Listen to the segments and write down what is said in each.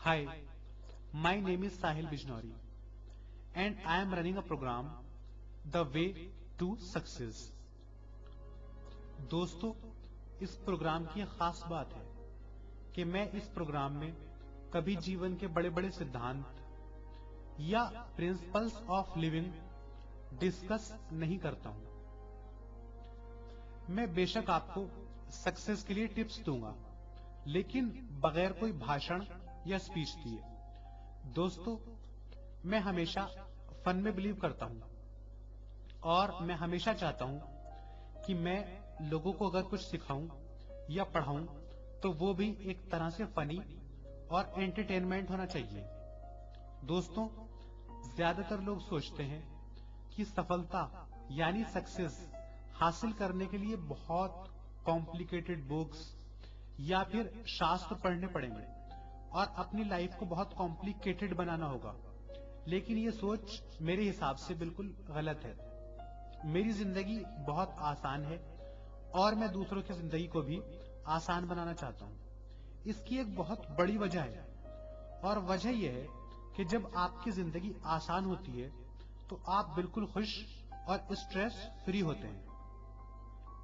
Hi, my name is Sahil Bijnori and I am running a program The Way to Success। दोस्तों, इस programme की एक खास बात है कि मैं इस प्रोग्राम में कभी जीवन के बड़े बड़े सिद्धांत या प्रिंसिपल्स ऑफ लिविंग डिस्कस नहीं करता हूं। मैं बेशक आपको सक्सेस के लिए टिप्स दूंगा, लेकिन बगैर कोई भाषण या स्पीच दिए। दोस्तों, मैं हमेशा फन में बिलीव करता हूं और मैं हमेशा चाहता हूं कि मैं लोगों को अगर कुछ सिखाऊं या पढ़ाऊं तो वो भी एक तरह से फनी और एंटरटेनमेंट होना चाहिए। दोस्तों, ज्यादातर लोग सोचते हैं कि सफलता यानी सक्सेस हासिल करने के लिए बहुत कॉम्प्लिकेटेड बुक्स या फिर शास्त्र पढ़ने पड़ेंगे और अपनी लाइफ को बहुत कॉम्प्लिकेटेड बनाना होगा। लेकिन ये सोच मेरे हिसाब से बिल्कुल गलत है। मेरी जिंदगी बहुत आसान है और मैं दूसरों की जिंदगी को भी आसान बनाना चाहता हूँ। इसकी एक बहुत बड़ी वजह है और वजह यह है कि जब आपकी जिंदगी आसान होती है तो आप बिल्कुल खुश और स्ट्रेस फ्री होते हैं।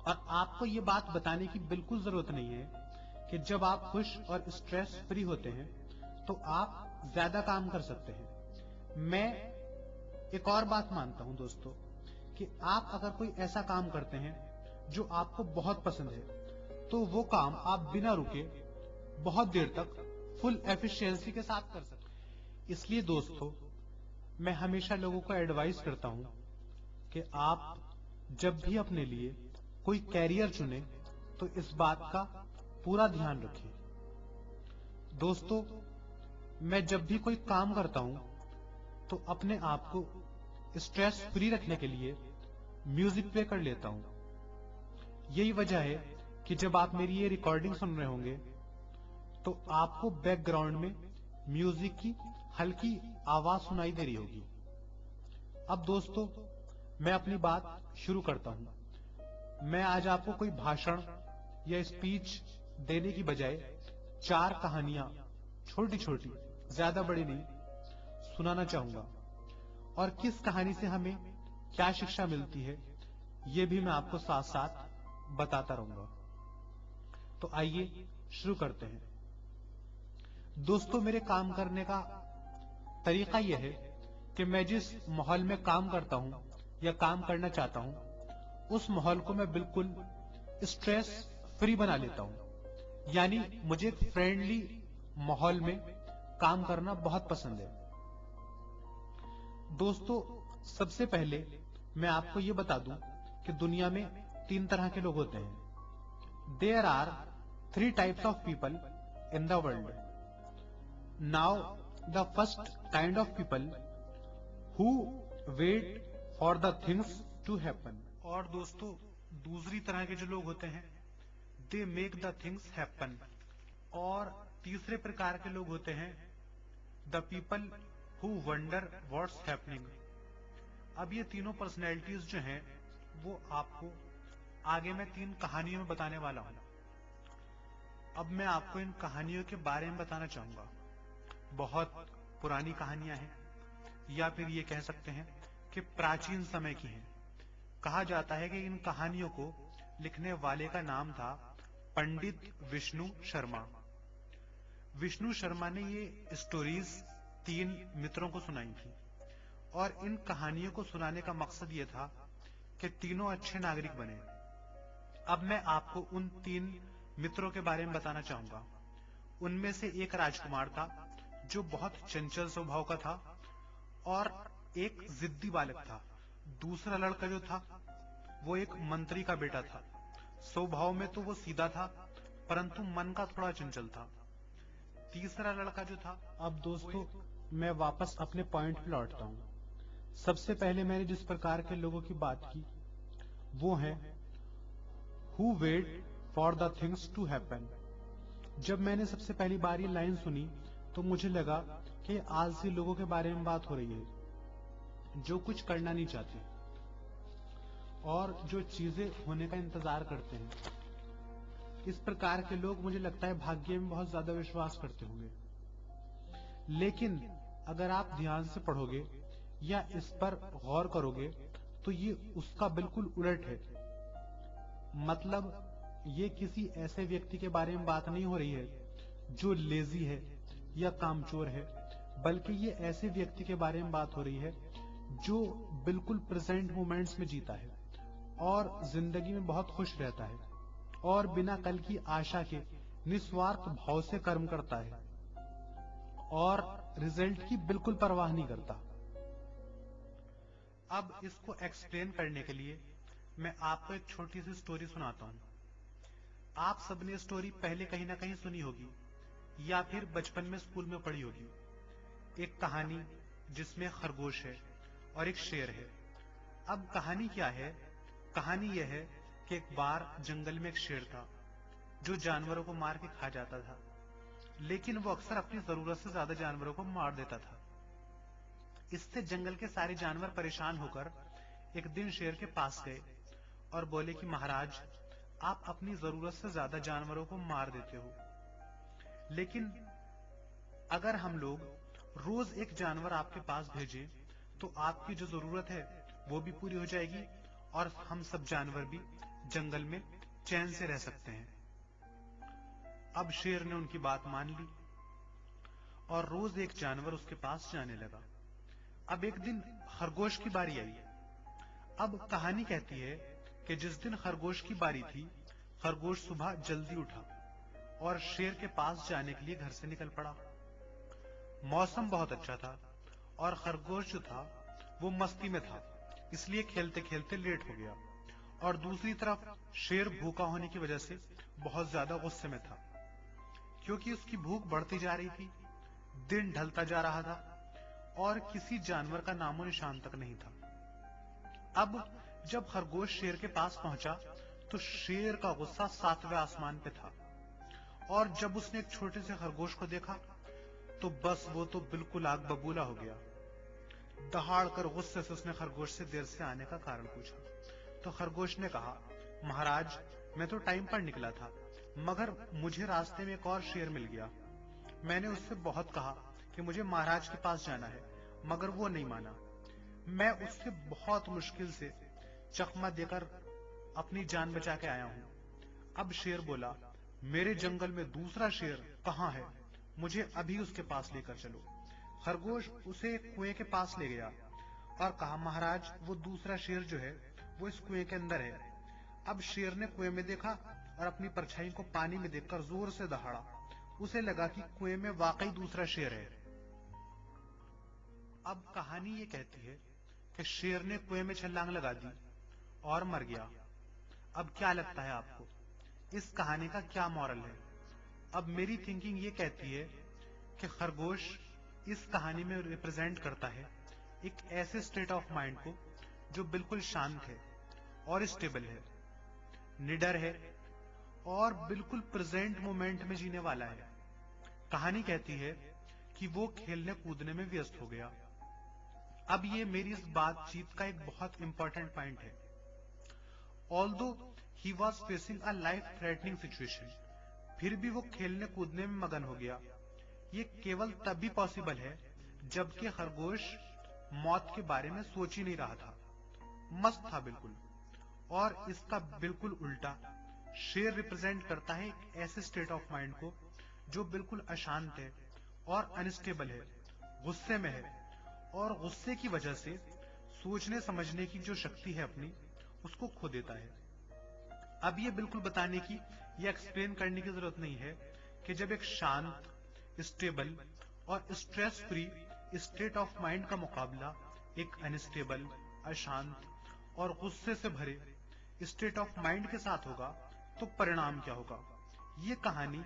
और आपको ये बात बताने की बिल्कुल जरूरत नहीं है कि जब आप खुश और स्ट्रेस फ्री होते हैं तो आप ज्यादा काम कर सकते हैं। मैं एक और बात मानता हूं दोस्तों कि आप अगर कोई ऐसा काम करते हैं जो आपको बहुत पसंद है तो वो काम आप बिना रुके बहुत देर तक फुल एफिशिएंसी के साथ कर सकते हैं। इसलिए दोस्तों, मैं हमेशा लोगों को एडवाइस करता हूं कि आप जब भी अपने लिए कोई कैरियर चुने तो इस बात का पूरा ध्यान रखें। दोस्तों, मैं जब भी कोई काम करता हूं तो अपने आप को स्ट्रेस फ्री रखने के लिए म्यूजिक प्ले कर लेता हूं। यही वजह है कि जब आप मेरी ये रिकॉर्डिंग सुन रहे होंगे तो आपको बैकग्राउंड में म्यूजिक की हल्की आवाज सुनाई दे रही होगी। अब दोस्तों, मैं अपनी बात शुरू करता हूं। मैं आज आपको कोई भाषण या स्पीच देने की बजाय 4 कहानियां छोटी छोटी, ज्यादा बड़ी नहीं, सुनाना चाहूंगा और किस कहानी से हमें क्या शिक्षा मिलती है ये भी मैं आपको साथ साथ बताता रहूंगा। तो आइए शुरू करते हैं। दोस्तों, मेरे काम करने का तरीका यह है कि मैं जिस माहौल में काम करता हूं या काम करना चाहता हूं उस माहौल को मैं बिल्कुल स्ट्रेस फ्री बना लेता हूं। यानी मुझे एक फ्रेंडली माहौल में काम करना बहुत पसंद है। दोस्तों, सबसे पहले मैं आपको ये बता दूं कि दुनिया में 3 तरह के लोग होते हैं। There are 3 types of people in the world. Now the first kind of people who wait for the things to happen. और दोस्तों, दूसरी तरह के जो लोग होते हैं they make the things happen. और तीसरे प्रकार के लोग होते हैं the people who wonder what's happening. अब ये तीनों पर्सनैलिटीज जो हैं वो आपको आगे मैं 3 कहानियों में बताने वाला हूं। अब मैं आपको इन कहानियों के बारे में बताना चाहूंगा। बहुत पुरानी कहानियां हैं या फिर ये कह सकते हैं कि प्राचीन समय की हैं। कहा जाता है कि इन कहानियों को लिखने वाले का नाम था पंडित विष्णु शर्मा। विष्णु शर्मा ने ये स्टोरीज 3 मित्रों को सुनाई थी और इन कहानियों को सुनाने का मकसद ये था कि तीनों अच्छे नागरिक बने। अब मैं आपको उन 3 मित्रों के बारे में बताना चाहूंगा। उनमें से एक राजकुमार था जो बहुत चंचल स्वभाव का था और एक जिद्दी बालक था। दूसरा लड़का जो था वो एक मंत्री का बेटा था। स्वभाव में तो वो सीधा था परंतु मन का थोड़ा चंचल था। तीसरा लड़का जो था, अब दोस्तों मैं वापस अपने पॉइंट पे लौटता हूं। सबसे पहले मैंने जिस प्रकार के लोगों की बात की वो है who wait for the things to happen. जब मैंने सबसे पहली बार ये लाइन सुनी तो मुझे लगा कि आलसी लोगों के बारे में बात हो रही है जो कुछ करना नहीं चाहते और जो चीजें होने का इंतजार करते हैं। इस प्रकार के लोग मुझे लगता है भाग्य में बहुत ज्यादा विश्वास करते होंगे। लेकिन अगर आप ध्यान से पढ़ोगे या इस पर गौर करोगे तो ये उसका बिल्कुल उलट है। मतलब ये किसी ऐसे व्यक्ति के बारे में बात नहीं हो रही है जो लेजी है या कामचोर है, बल्कि ये ऐसे व्यक्ति के बारे में बात हो रही है जो बिल्कुल प्रेजेंट मोमेंट्स में जीता है और जिंदगी में बहुत खुश रहता है और बिना कल की आशा के निस्वार्थ भाव से कर्म करता है और रिजल्ट की बिल्कुल परवाह नहीं करता। अब इसको एक्सप्लेन करने के लिए मैं आपको एक छोटी सी स्टोरी सुनाता हूं। आप सबने स्टोरी पहले कहीं ना कहीं सुनी होगी या फिर बचपन में स्कूल में पढ़ी होगी। एक कहानी जिसमें खरगोश है और एक शेर है। अब कहानी क्या है? कहानी यह है कि एक बार जंगल में एक शेर था जो जानवरों को मार के खा जाता था, लेकिन वो अक्सर अपनी जरूरत से ज्यादा जानवरों को मार देता था। इससे जंगल के सारे जानवर परेशान होकर एक दिन शेर के पास गए और बोले कि महाराज, आप अपनी जरूरत से ज्यादा जानवरों को मार देते हो, लेकिन अगर हम लोग रोज एक जानवर आपके पास भेजें तो आपकी जो जरूरत है वो भी पूरी हो जाएगी और हम सब जानवर भी जंगल में चैन से रह सकते हैं। अब शेर ने उनकी बात मान ली और रोज एक जानवर उसके पास जाने लगा। अब एक दिन खरगोश की बारी आई। अब कहानी कहती है कि जिस दिन खरगोश की बारी थी, खरगोश सुबह जल्दी उठा और शेर के पास जाने के लिए घर से निकल पड़ा। मौसम बहुत अच्छा था और खरगोश जो था वो मस्ती में था, इसलिए खेलते खेलते लेट हो गया। और दूसरी तरफ शेर भूखा होने की वजह से बहुत ज्यादा गुस्से में था, क्योंकि उसकी भूख बढ़ती जा रही थी, दिन ढलता जा रहा था और किसी जानवर का नामो निशान तक नहीं था। अब जब खरगोश शेर के पास पहुंचा तो शेर का गुस्सा 7वें आसमान पे था और जब उसने एक छोटे से खरगोश को देखा तो बस वो तो बिल्कुल आग बबूला हो गया। दहाड़ कर गुस्से से उसने खरगोश से देर से आने का कारण पूछा तो खरगोश ने कहा, महाराज, मैं तो टाइम पर निकला था, मगर मुझे रास्ते में एक और शेर मिल गया। मैंने उससे बहुत कहा कि मुझे महाराज के पास जाना है, मगर वो नहीं माना। मैं उससे बहुत मुश्किल से चकमा देकर अपनी जान बचा के आया हूं। अब शेर बोला, मेरे जंगल में दूसरा शेर कहां है? मुझे अभी उसके पास लेकर चलो। खरगोश उसे एक कुएं के पास ले गया और कहा, महाराज, वो दूसरा शेर जो है वो इस कुएं के अंदर है। अब शेर ने कुएं में देखा और अपनी परछाई को पानी में देखकर जोर से दहाड़ा। उसे लगा कि कुएं में वाकई दूसरा शेर है। अब कहानी ये कहती है कि शेर ने कुएं में छलांग लगा दी और मर गया। अब क्या लगता है आपको, इस कहानी का क्या मॉरल है? अब मेरी थिंकिंग ये कहती है कि खरगोश इस कहानी में रिप्रेजेंट करता है एक ऐसे स्टेट ऑफ माइंड को जो बिल्कुल शांत है और स्टेबल है, निडर है और बिल्कुल प्रेजेंट मोमेंट में जीने वाला है। कहानी कहती है कि वो खेलने कूदने में व्यस्त हो गया। अब ये मेरी इस बातचीत का एक बहुत इंपॉर्टेंट पॉइंट है। Although he was facing a life threatening situation, फिर भी वो खेलने कूदने में मगन हो गया। ये केवल तभी पॉसिबल है जबकि खरगोश मौत के बारे में सोच ही नहीं रहा था, मस्त था बिल्कुल। और इसका बिल्कुल उल्टा शेर रिप्रेजेंट करता है एक ऐसे स्टेट ऑफ माइंड को जो बिल्कुल अशांत है और अनस्टेबल है, गुस्से में है और गुस्से की वजह से सोचने समझने की जो शक्ति है अपनी, उसको खो देता है। अब ये बिल्कुल बताने की या एक्सप्लेन करने की जरूरत नहीं है कि जब एक शांत, स्टेबल और stress free state of mind का मुकाबला एक अनस्टेबल, अशांत और गुस्से से भरे स्टेट ऑफ माइंड के साथ होगा तो परिणाम क्या होगा। ये कहानी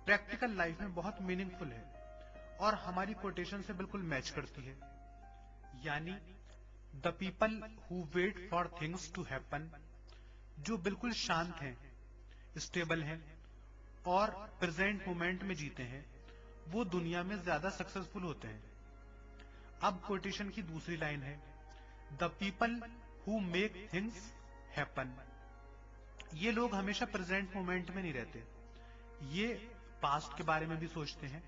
प्रैक्टिकल लाइफ में बहुत मीनिंगफुल है और हमारी कोटेशन से बिल्कुल मैच करती है। यानी the people who wait for things to happen, जो बिल्कुल शांत हैं, स्टेबल हैं और प्रेजेंट मोमेंट में जीते हैं, वो दुनिया में ज्यादा सक्सेसफुल होते हैं। अब कोटेशन की दूसरी लाइन है, the people who make things happen. ये लोग हमेशा प्रेजेंट मोमेंट में नहीं रहते, ये पास्ट के बारे में भी सोचते हैं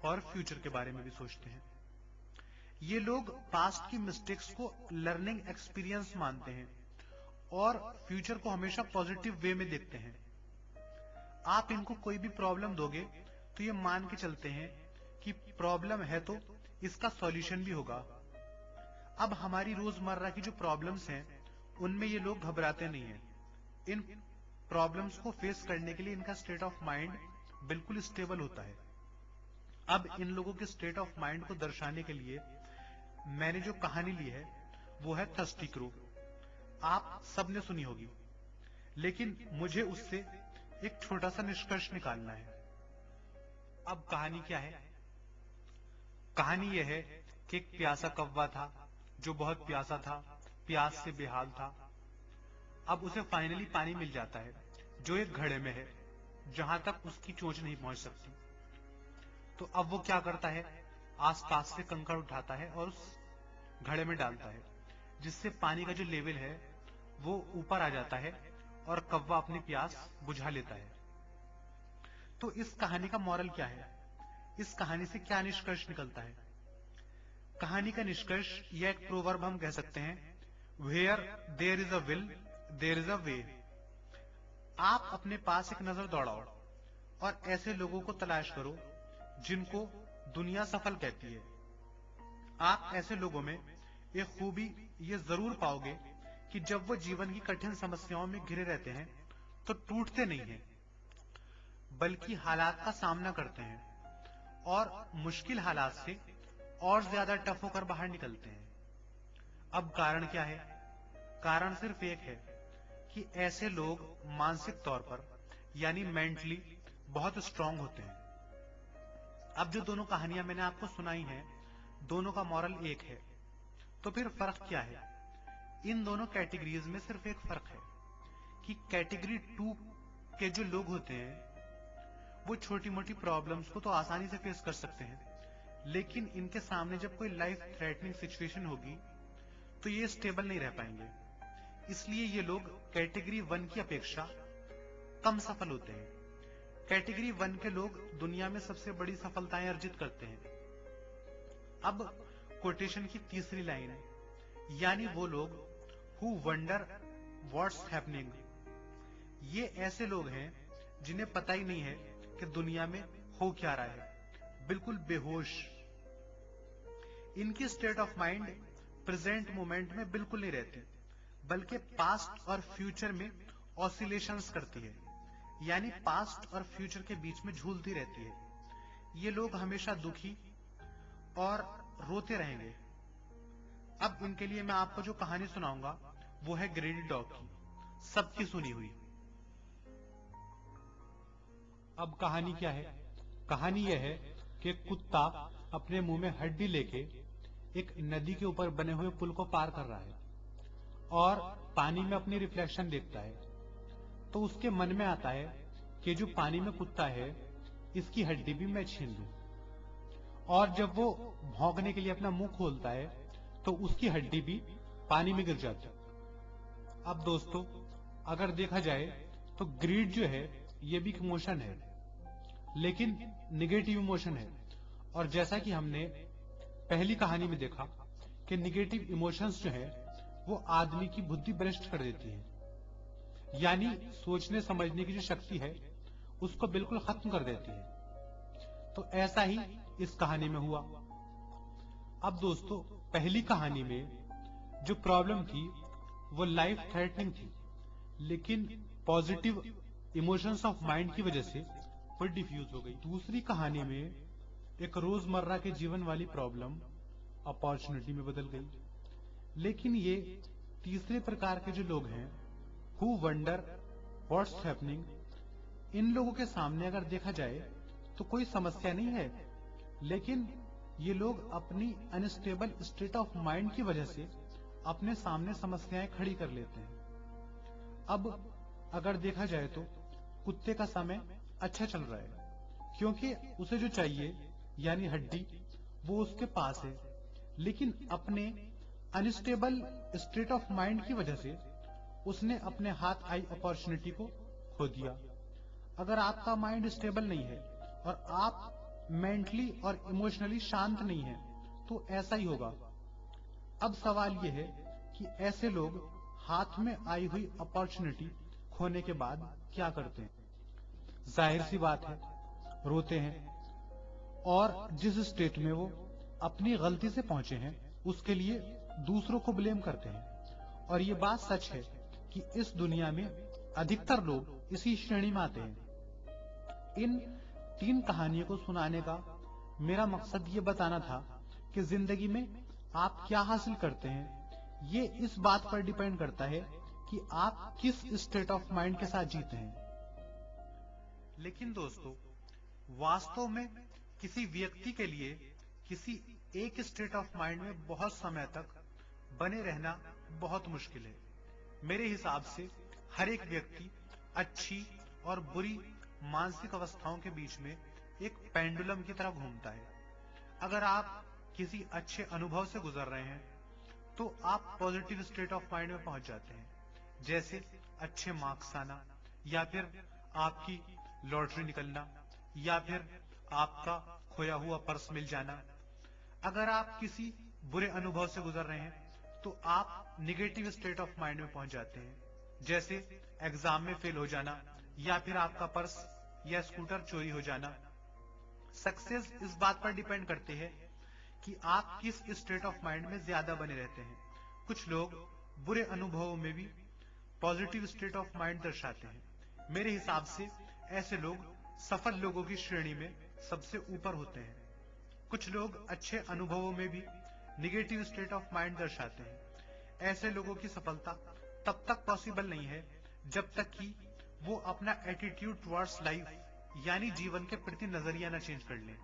और फ्यूचर के बारे में भी सोचते हैं। ये लोग पास्ट की मिस्टेक्स को लर्निंग एक्सपीरियंस मानते हैं और फ्यूचर को हमेशा पॉजिटिव वे में देखते हैं। आप इनको कोई भी प्रॉब्लम दोगे तो ये मान के चलते हैं कि प्रॉब्लम है तो इसका सॉल्यूशन भी होगा। अब हमारी रोजमर्रा की जो प्रॉब्लम्स हैं उनमें ये लोग घबराते नहीं हैं। इन प्रॉब्लम्स को फेस करने के लिए इनका स्टेट ऑफ माइंड बिल्कुल स्टेबल होता है। अब इन लोगों के स्टेट ऑफ माइंड को दर्शाने के लिए मैंने जो कहानी ली है वो है थर्स्टी क्रो। आप सबने सुनी होगी, लेकिन मुझे उससे एक छोटा सा निष्कर्ष निकालना है। अब कहानी क्या है? कहानी यह है कि एक प्यासा कौवा था जो बहुत प्यासा था, प्यास से बेहाल था। अब उसे फाइनली पानी मिल जाता है जो एक घड़े में है, जहां तक उसकी चोंच नहीं पहुंच सकती। तो अब वो क्या करता है, आसपास से कंकड़ उठाता है और उस घड़े में डालता है, जिससे पानी का जो लेवल है वो ऊपर आ जाता है और कौवा अपनी प्यास बुझा लेता है। तो इस कहानी का मॉरल क्या है? इस कहानी से क्या निष्कर्ष निकलता है? कहानी का निष्कर्ष या एक प्रोवर्ब हम कह सकते हैं, where there is a will there is a way. आप अपने पास एक नजर दौड़ाओ और ऐसे लोगों को तलाश करो जिनको दुनिया सफल कहती है। आप ऐसे लोगों में एक खूबी ये जरूर पाओगे कि जब वो जीवन की कठिन समस्याओं में घिरे रहते हैं तो टूटते नहीं हैं, बल्कि हालात का सामना करते हैं और मुश्किल हालात से और ज्यादा टफ होकर बाहर निकलते हैं। अब कारण क्या है? कारण सिर्फ एक है कि ऐसे लोग मानसिक तौर पर यानी मेंटली बहुत स्ट्रांग होते हैं। अब जो दोनों कहानियां मैंने आपको सुनाई हैं, दोनों का मॉरल एक है। तो फिर फर्क क्या है? इन दोनों कैटेगरीज में सिर्फ एक फर्क है कि कैटेगरी 2 के जो लोग होते हैं वो छोटी मोटी प्रॉब्लम्स को तो आसानी से फेस कर सकते हैं, लेकिन इनके सामने जब कोई लाइफ थ्रेटनिंग सिचुएशन होगी तो ये स्टेबल नहीं रह पाएंगे। इसलिए ये लोग कैटेगरी 1 की अपेक्षा कम सफल होते हैं। कैटेगरी 1 के लोग दुनिया में सबसे बड़ी सफलताएं अर्जित करते हैं। अब कोटेशन की तीसरी लाइन है, यानी वो लोग हु वंडर व्हाट्स हैपनिंग। ये ऐसे लोग हैं जिन्हें पता ही नहीं है कि दुनिया में हो क्या रहा है, बिल्कुल बेहोश। इनकी state of mind present moment में बिल्कुल नहीं रहती, बल्कि पास्ट और फ्यूचर में ऑसिलेशंस करती है, यानी पास्ट और फ्यूचर के बीच में झूलती रहती है। ये लोग हमेशा दुखी और रोते रहेंगे। अब इनके लिए मैं आपको जो कहानी सुनाऊंगा वो है ग्रेडी डॉग की, सबकी सुनी हुई। अब कहानी क्या है? कहानी यह है कि कुत्ता अपने मुंह में हड्डी लेके एक नदी के ऊपर बने हुए पुल को पार कर रहा है और पानी में अपनी रिफ्लेक्शन देखता है। तो उसके मन में आता है कि जो पानी में कुत्ता है इसकी हड्डी भी मैं छीन लूं। और जब वो भौंकने के लिए अपना मुंह खोलता है तो उसकी हड्डी भी पानी में गिर जाती है। अब दोस्तों, अगर देखा जाए तो ग्रीड जो है ये भी एक इमोशन है, लेकिन निगेटिव इमोशन है। और जैसा कि हमने पहली कहानी में देखा कि निगेटिव इमोशंस जो है वो आदमी की बुद्धि भ्रष्ट कर देती है, यानी सोचने समझने की जो शक्ति है उसको बिल्कुल खत्म कर देती है। तो ऐसा ही इस कहानी में हुआ। अब दोस्तों, पहली कहानी में जो प्रॉब्लम थी वो लाइफ थ्रेटनिंग थी, लेकिन पॉजिटिव इमोशंस ऑफ माइंड की वजह से वो डिफ्यूज हो गई। दूसरी कहानी में एक रोजमर्रा के जीवन वाली प्रॉब्लम अपॉर्चुनिटी में बदल गई। लेकिन ये तीसरे प्रकार के जो लोग हैं, हु वंडर व्हाट्स हैपनिंग, इन लोगों के सामने अगर देखा जाए तो कोई समस्या नहीं है, लेकिन ये लोग अपनी अनस्टेबल स्टेट ऑफ माइंड की वजह से अपने सामने समस्याएं खड़ी कर लेते हैं। अब अगर देखा जाए तो कुत्ते का समय अच्छा चल रहा है, क्योंकि उसे जो चाहिए यानी हड्डी वो उसके पास है, लेकिन अपने अनस्टेबल स्टेट ऑफ माइंड की वजह से उसने अपने हाथ आई अपॉर्चुनिटी को खो दिया। अगर आपका माइंड स्टेबल नहीं है और आप मेंटली और इमोशनली शांत नहीं है तो ऐसा ही होगा। अब सवाल यह है कि ऐसे लोग हाथ में आई हुई अपॉर्चुनिटी खोने के बाद क्या करते हैं? जाहिर सी बात है, रोते हैं और जिस स्टेट में वो अपनी गलती से पहुंचे हैं उसके लिए दूसरों को ब्लेम करते हैं। और ये बात सच है कि इस दुनिया में अधिकतर लोग इसी श्रेणी में आते हैं। इन 3 कहानियों को सुनाने का मेरा मकसद ये बताना था कि जिंदगी में आप क्या हासिल करते हैं ये इस बात पर डिपेंड करता है कि आप किस स्टेट ऑफ माइंड के साथ जीते हैं। लेकिन दोस्तों, वास्तव में किसी व्यक्ति के लिए किसी एक स्टेट ऑफ माइंड में बहुत समय तक बने रहना बहुत मुश्किल है। मेरे हिसाब से हर एक व्यक्ति अच्छी और बुरी मानसिक अवस्थाओं के बीच में एक पेंडुलम की तरह घूमता है। अगर आप किसी अच्छे अनुभव से गुजर रहे हैं तो आप पॉजिटिव स्टेट ऑफ माइंड में पहुंच जाते हैं, जैसे अच्छे मार्क्स आना, या फिर आपकी लॉटरी निकलना, या फिर आपका खोया हुआ पर्स मिल जाना। अगर आप किसी बुरे अनुभव से गुजर रहे हैं तो आप निगेटिव स्टेट ऑफ माइंड में पहुंच जाते हैं, जैसे एग्जाम में फेल हो जाना, या फिर आपका पर्स या स्कूटर चोरी हो जाना। सक्सेस इस बात पर डिपेंड करती है कि आप किस स्टेट ऑफ माइंड में ज्यादा बने रहते हैं। कुछ लोग बुरे अनुभवों में भी पॉजिटिव स्टेट ऑफ माइंड दर्शाते हैं। मेरे हिसाब से ऐसे लोग सफल लोगों की श्रेणी में सबसे ऊपर होते हैं। कुछ लोग अच्छे अनुभवों में भी निगेटिव स्टेट ऑफ माइंड दर्शाते हैं। ऐसे लोगों की सफलता तब तक पॉसिबल नहीं है जब तक कि वो अपना एटीट्यूड टुवर्ड्स लाइफ यानी जीवन के प्रति नजरिया न चेंज कर लें।